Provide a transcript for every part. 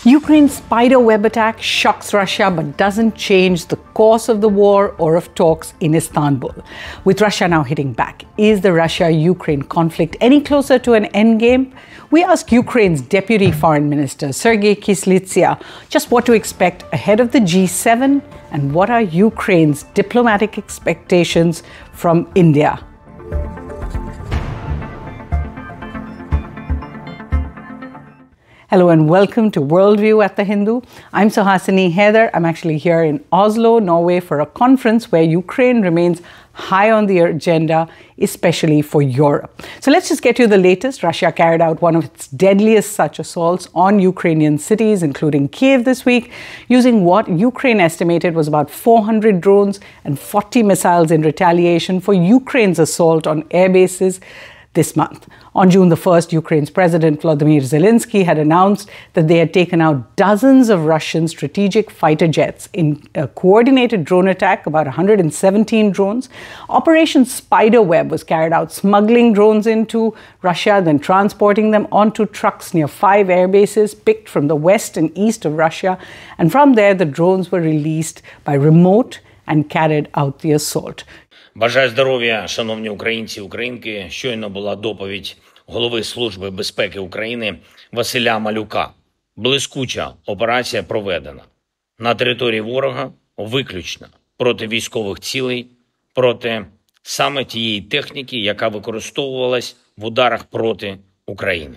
Ukraine's spider web attack shocks Russia but doesn't change the course of the war or of talks in Istanbul. With Russia now hitting back, is the Russia-Ukraine conflict any closer to an endgame? We ask Ukraine's Deputy Foreign Minister Sergiy Kyslytsya just what to expect ahead of the G7 and what are Ukraine's diplomatic expectations from India. Hello and welcome to Worldview at the Hindu. I'm Suhasini Haider. I'm actually here in Oslo, Norway for a conference where Ukraine remains high on the agenda, especially for Europe. So let's just get you the latest. Russia carried out one of its deadliest such assaults on Ukrainian cities, including Kiev this week, using what Ukraine estimated was about 400 drones and 40 missiles in retaliation for Ukraine's assault on air bases this month. On June the 1st, Ukraine's President Volodymyr Zelensky had announced that they had taken out dozens of Russian strategic fighter jets in a coordinated drone attack, about 117 drones. Operation Spiderweb was carried out smuggling drones into Russia, then transporting them onto trucks near 5 air bases picked from the west and east of Russia. And from there, the drones were released by remote and carried out the assault. Бажаю здоров'я, шановні українці і українки. Щойно була доповідь голови Служби безпеки України Василя Малюка. Блискуча операція проведена. На території ворога виключно проти військових цілей, проти саме тієї техніки, яка використовувалась в ударах проти України.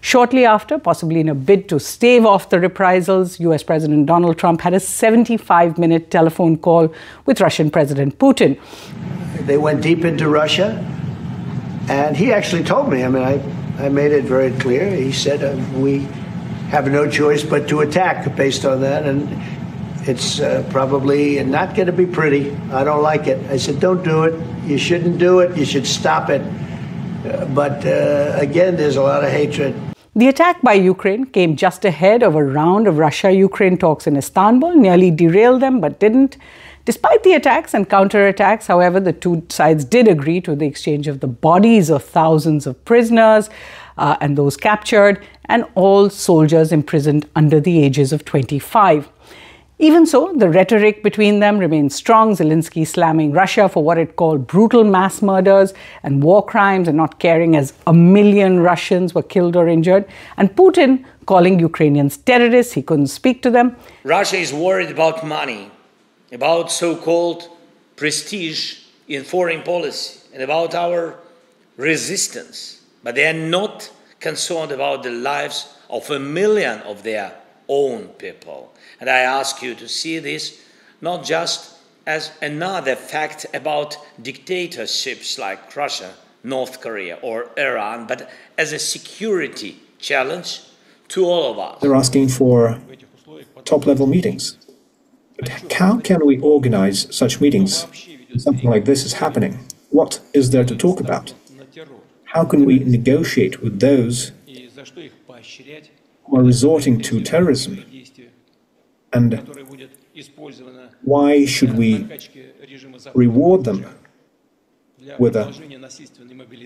Shortly after, possibly in a bid to stave off the reprisals, US President Donald Trump had a 75-minute telephone call with Russian President Putin. They went deep into Russia, and he actually told me, I made it very clear. He said, we have no choice but to attack based on that, and it's probably not going to be pretty. I don't like it. I said, don't do it. You shouldn't do it. You should stop it. But again, there's a lot of hatred. The attack by Ukraine came just ahead of a round of Russia-Ukraine talks in Istanbul, nearly derailed them but didn't. Despite the attacks and counterattacks, however, the two sides did agree to the exchange of the bodies of thousands of prisoners and those captured, and all soldiers imprisoned under the ages of 25. Even so, the rhetoric between them remains strong, Zelensky slamming Russia for what it called brutal mass murders and war crimes and not caring as 1 million Russians were killed or injured, and Putin calling Ukrainians terrorists. He couldn't speak to them. Russia is worried about money, about so-called prestige in foreign policy, and about our resistance. But they are not concerned about the lives of 1 million of their own people. And I ask you to see this not just as another fact about dictatorships like Russia, North Korea, or Iran, but as a security challenge to all of us. They're asking for top-level meetings. But how can we organize such meetings? Something like this is happening. What is there to talk about? How can we negotiate with those who are resorting to terrorism? And why should we reward them with a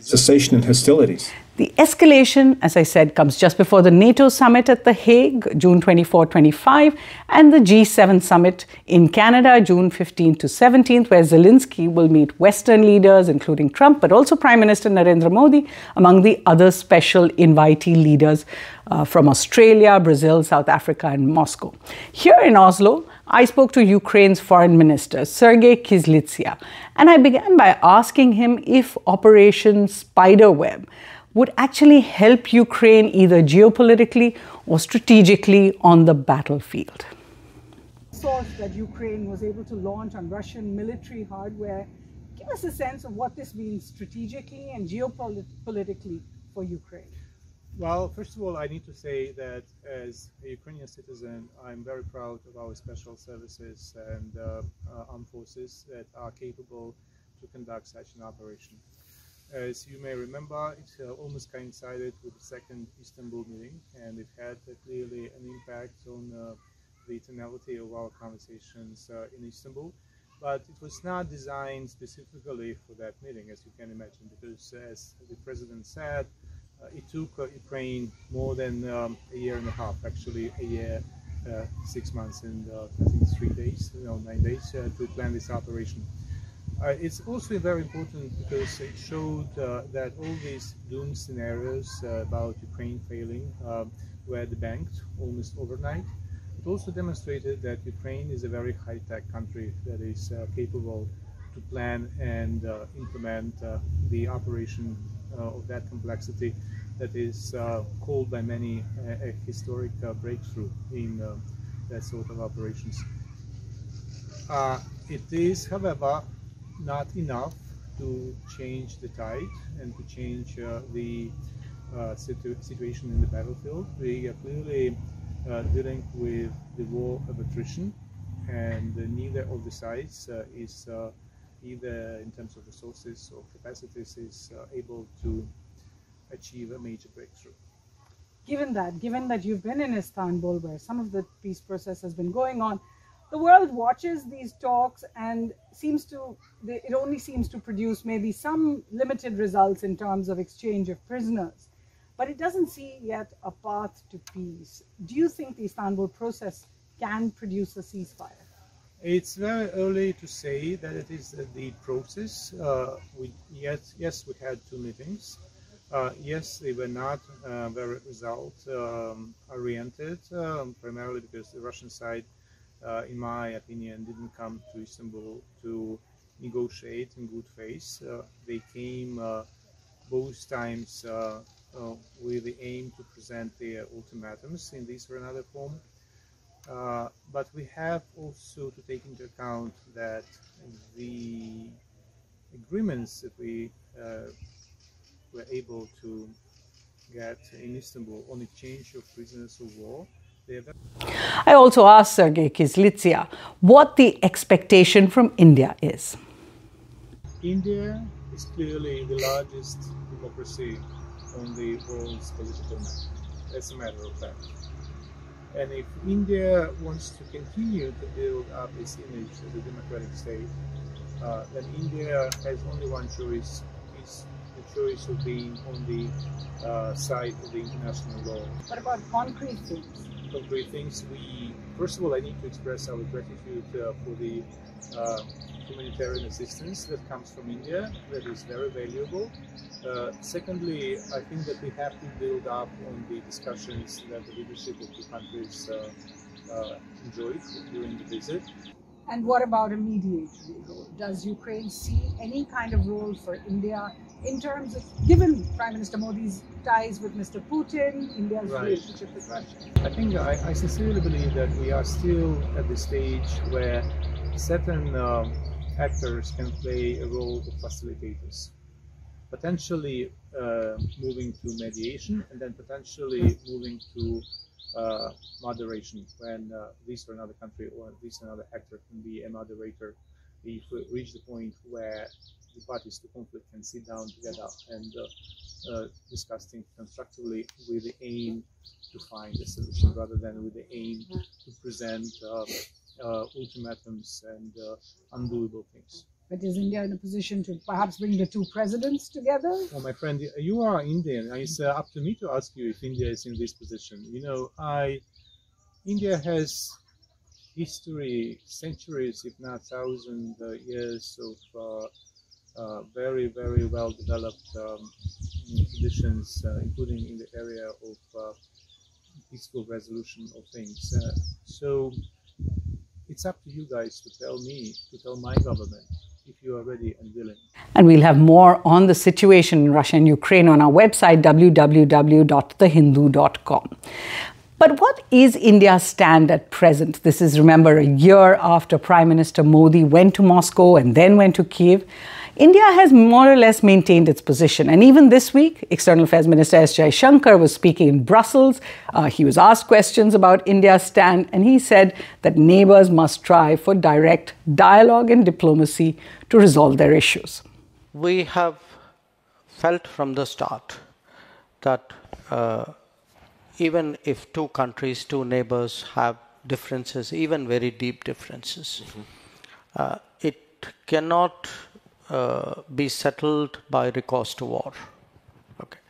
cessation in hostilities? The escalation, as I said, comes just before the NATO summit at The Hague, June 24-25, and the G7 summit in Canada, June 15th to 17th, where Zelensky will meet Western leaders, including Trump, but also Prime Minister Narendra Modi, among the other special invitee leaders from Australia, Brazil, South Africa, and Moscow. Here in Oslo, I spoke to Ukraine's Foreign Minister, Sergiy Kyslytsya, and I began by asking him if Operation Spiderweb would actually help Ukraine either geopolitically or strategically on the battlefield. Source that Ukraine was able to launch on Russian military hardware. Give us a sense of what this means strategically and geopolitically for Ukraine. Well, first of all, I need to say that as a Ukrainian citizen, I'm very proud of our special services and armed forces that are capable to conduct such an operation. As you may remember, it almost coincided with the second Istanbul meeting, and it had clearly an impact on the tonality of our conversations in Istanbul. But it was not designed specifically for that meeting, as you can imagine, because as the President said, It took Ukraine more than a year and a half, actually a year, 6 months and I think 3 days, 9 days to plan this operation. It's also very important because it showed that all these doom scenarios about Ukraine failing were debunked almost overnight. It also demonstrated that Ukraine is a very high-tech country that is capable to plan and implement the operation of that complexity that is called by many a historic breakthrough in that sort of operations. It is, however, not enough to change the tide and to change the situation in the battlefield. We are clearly dealing with the war of attrition, and neither of the sides is either in terms of resources or capacities is able to achieve a major breakthrough. Given that you've been in Istanbul, where some of the peace process has been going on, the world watches these talks and it only seems to produce maybe some limited results in terms of exchange of prisoners, but it doesn't see yet a path to peace. Do you think the Istanbul process can produce a ceasefire? It's very early to say that it is the process. Yes, we had 2 meetings. Yes, they were not very result-oriented, primarily because the Russian side, in my opinion, didn't come to Istanbul to negotiate in good faith. They came both times with the aim to present their ultimatums in this or another form. But we have also to take into account that the agreements that we were able to get in Istanbul on exchange of prisoners of war. I also asked Sergiy Kyslytsya what the expectation from India is. India is clearly the largest democracy on the world's political map. That's a matter of fact. And if India wants to continue to build up its image as a democratic state, then India has only one choice, is the choice of being on the side of the international law. What about concrete things? Concrete things, first of all, I need to express our gratitude for the humanitarian assistance that comes from India, that is very valuable. Secondly, I think that we have to build up on the discussions that the leadership of the countries enjoyed during the visit. And what about a mediatory role? Does Ukraine see any kind of role for India in terms of, given Prime Minister Modi's ties with Mr. Putin, India's relationship with Russia? I think I sincerely believe that we are still at the stage where certain actors can play a role of facilitators, potentially moving to mediation and then potentially moving to moderation when this or another country or this or another actor can be a moderator if we reach the point where the parties to conflict can sit down together and discuss things constructively with the aim to find a solution rather than with the aim to present ultimatums and undoable things. But is India in a position to perhaps bring the 2 presidents together? Oh, my friend, you are Indian. It's up to me to ask you if India is in this position. You know, India has history, centuries, if not 1,000 years of very, very well developed traditions, including in the area of peaceful resolution of things. So it's up to you guys to tell me, to tell my government, if you are ready and willing. And we'll have more on the situation in Russia and Ukraine on our website, www.thehindu.com. But what is India's stand at present? This is, remember, a year after Prime Minister Modi went to Moscow and then went to Kyiv. India has more or less maintained its position. And even this week, External Affairs Minister S. Jaishankar was speaking in Brussels. He was asked questions about India's stand, and he said that neighbors must strive for direct dialogue and diplomacy to resolve their issues. We have felt from the start that even if 2 countries, 2 neighbors have differences, even very deep differences, it cannot be settled by recourse to war. Okay.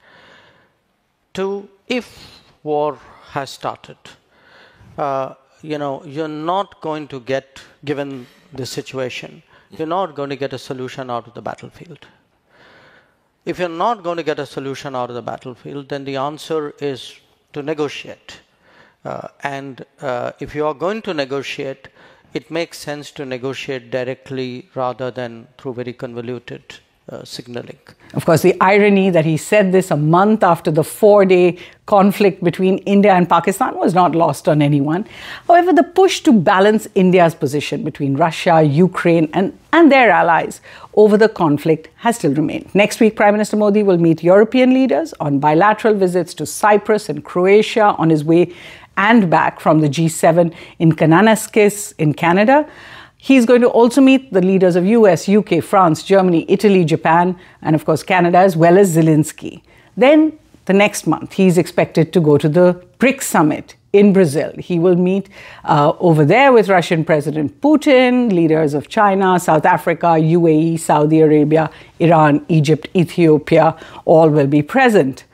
Two, if war has started, you're not going to get, given the situation, you're not going to get a solution out of the battlefield. If you're not going to get a solution out of the battlefield, then the answer is to negotiate. If you are going to negotiate, it makes sense to negotiate directly rather than through very convoluted signaling. Of course, the irony that he said this a month after the 4-day conflict between India and Pakistan was not lost on anyone. However, the push to balance India's position between Russia, Ukraine, and their allies over the conflict has still remained. Next week, Prime Minister Modi will meet European leaders on bilateral visits to Cyprus and Croatia on his way and back from the G7 in Kananaskis in Canada. He's going to also meet the leaders of US, UK, France, Germany, Italy, Japan, and of course Canada, as well as Zelensky. Then the next month, he's expected to go to the BRICS summit in Brazil. He will meet over there with Russian President Putin, leaders of China, South Africa, UAE, Saudi Arabia, Iran, Egypt, Ethiopia, all will be present.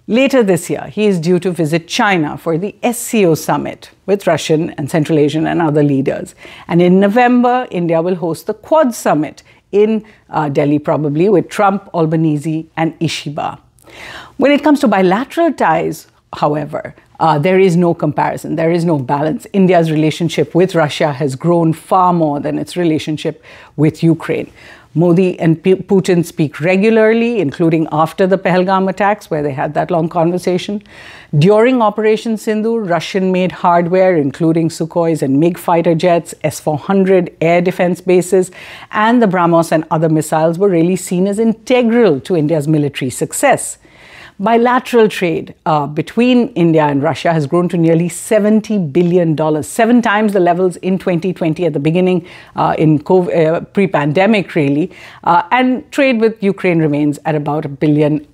Later this year, he is due to visit China for the SCO summit with Russian and Central Asian and other leaders. And in November, India will host the Quad summit in Delhi, probably with Trump, Albanese, and Ishiba. When it comes to bilateral ties, however, there is no comparison, there is no balance. India's relationship with Russia has grown far more than its relationship with Ukraine. Modi and Putin speak regularly, including after the Pahalgam attacks, where they had that long conversation. During Operation Sindoor, Russian-made hardware, including Sukhois and MiG fighter jets, S-400 air defense bases, and the BrahMos and other missiles were really seen as integral to India's military success. Bilateral trade between India and Russia has grown to nearly $70 billion, 7 times the levels in 2020 at the beginning in pre-pandemic, really. And trade with Ukraine remains at about $1.5 billion.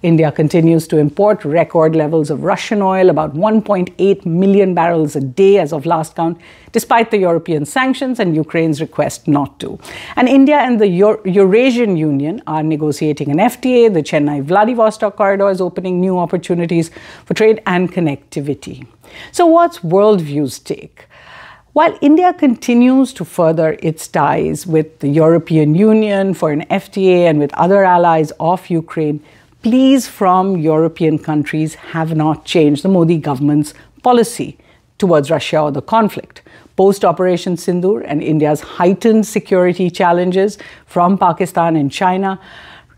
India continues to import record levels of Russian oil, about 1.8 million barrels a day as of last count, despite the European sanctions and Ukraine's request not to. And India and the Eurasian Union are negotiating an FTA. The Chennai-Vladivostok corridor is opening new opportunities for trade and connectivity. So what's Worldview's take? While India continues to further its ties with the European Union for an FTA and with other allies of Ukraine, pleas from European countries have not changed the Modi government's policy towards Russia or the conflict. Post-Operation Sindoor and India's heightened security challenges from Pakistan and China,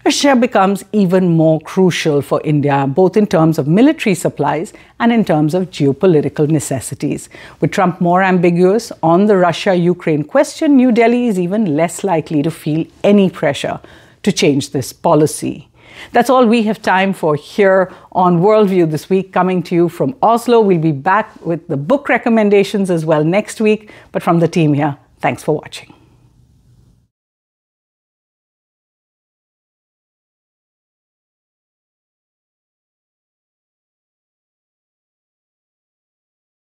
Russia becomes even more crucial for India, both in terms of military supplies and in terms of geopolitical necessities. With Trump more ambiguous on the Russia-Ukraine question, New Delhi is even less likely to feel any pressure to change this policy. That's all we have time for here on Worldview this week. Coming to you from Oslo. We'll be back with the book recommendations as well next week. But from the team here, thanks for watching.